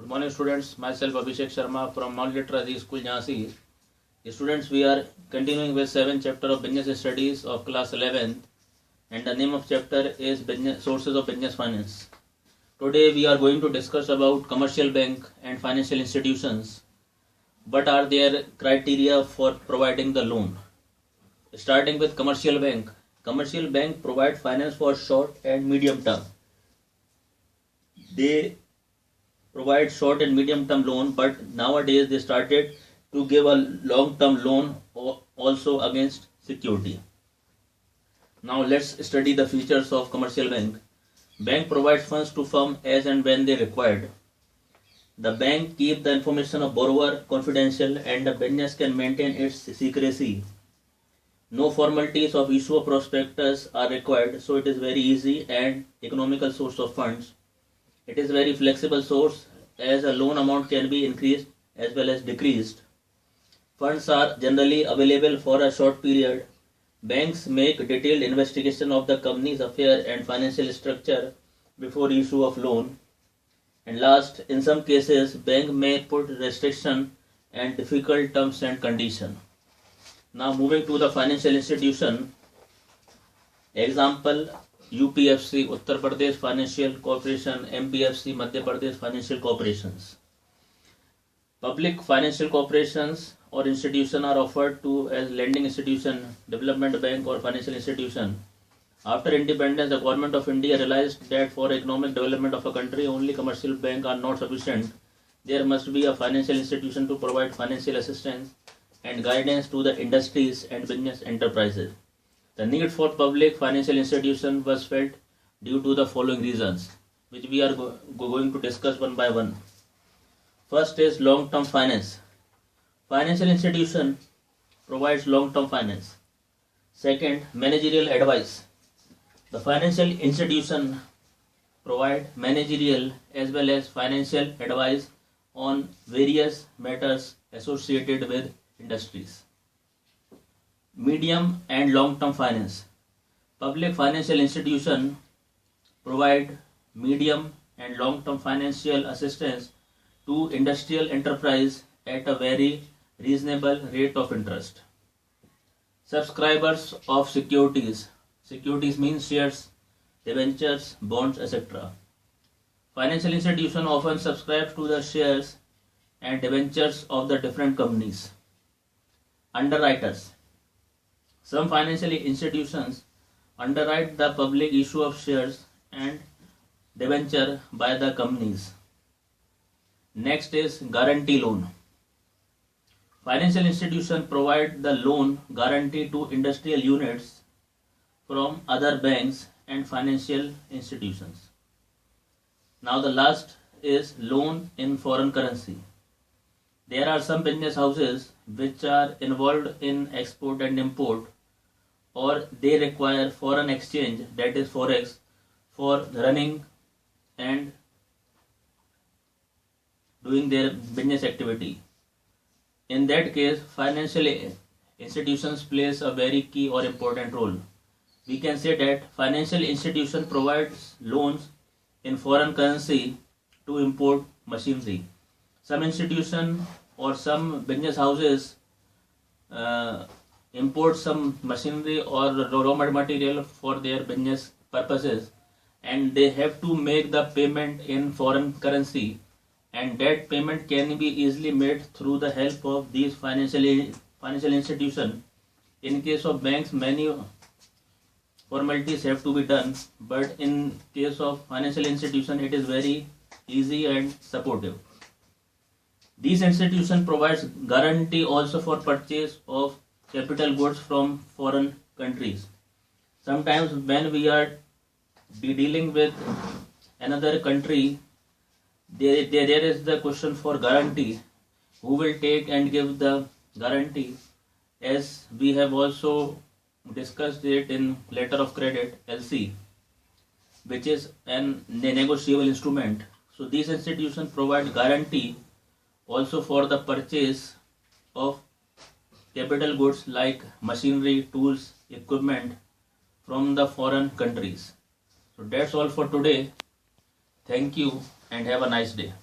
Good morning, students. Myself Abhishek Sharma from Mount Literacy School, Jhansi. Students, we are continuing with 7th chapter of Business Studies of class 11th, and the name of chapter is Sources of Business Finance. Today we are going to discuss about commercial bank and financial institutions. What are their criteria for providing the loan? Starting with commercial bank. Commercial bank provide finance for short and medium term. They provide short and medium term loan, but nowadays they started to give a long term loan also against security. Now let's study the features of commercial bank. Bank provides funds to firm as and when they required. The bank keep the information of borrower confidential and the business can maintain its secrecy. No formalities of issue of prospectus are required, so it is very easy and economical source of funds. It is very flexible source as a loan amount can be increased as well as decreased. Funds are generally available for a short period. Banks make detailed investigation of the company's affair and financial structure before issue of loan. And last, in some cases, bank may put restriction and difficult terms and condition. Now moving to the financial institution. Example, UPFC Uttar Pradesh Financial Corporation, MPFC Madhya Pradesh Financial Corporations. Public financial corporations or institution are offered to as lending institution, development bank or financial institution. After independence, the government of India realized that for economic development of a country, only commercial banks are not sufficient. There must be a financial institution to provide financial assistance and guidance to the industries and business enterprises. The need for public financial institution was felt due to the following reasons, which we are going to discuss one by one. First is long-term finance. Financial institution provides long-term finance. Second, managerial advice. The financial institution provide managerial as well as financial advice on various matters associated with industries. Medium and long-term finance. Public financial institution provide medium and long-term financial assistance to industrial enterprise at a very reasonable rate of interest. Subscribers of securities. Securities means shares, debentures, bonds, etc. Financial institution often subscribes to the shares and debentures of the different companies. Underwriters. Some financial institutions underwrite the public issue of shares and debenture by the companies. Next is guarantee loan. Financial institutions provide the loan guarantee to industrial units from other banks and financial institutions. Now the last is loan in foreign currency. There are some business houses which are involved in export and import, or they require foreign exchange, that is forex, for running and doing their business activity. In that case, financial institutions plays a very key or important role. We can say that financial institution provides loans in foreign currency to import machinery. Some institution or some business houses import some machinery or raw material for their business purposes, and they have to make the payment in foreign currency, and that payment can be easily made through the help of these financial institution. In case of banks, many formalities have to be done, but in case of financial institution, it is very easy and supportive. These institutions provides guarantee also for purchase of capital goods from foreign countries. Sometimes when we are dealing with another country, there is the question for guarantee. Who will take and give the guarantee? As we have also discussed it in letter of credit, LC, which is an negotiable instrument. So these institutions provide guarantee also for the purchase of capital goods like machinery, tools, equipment from the foreign countries. So that's all for today. Thank you and have a nice day.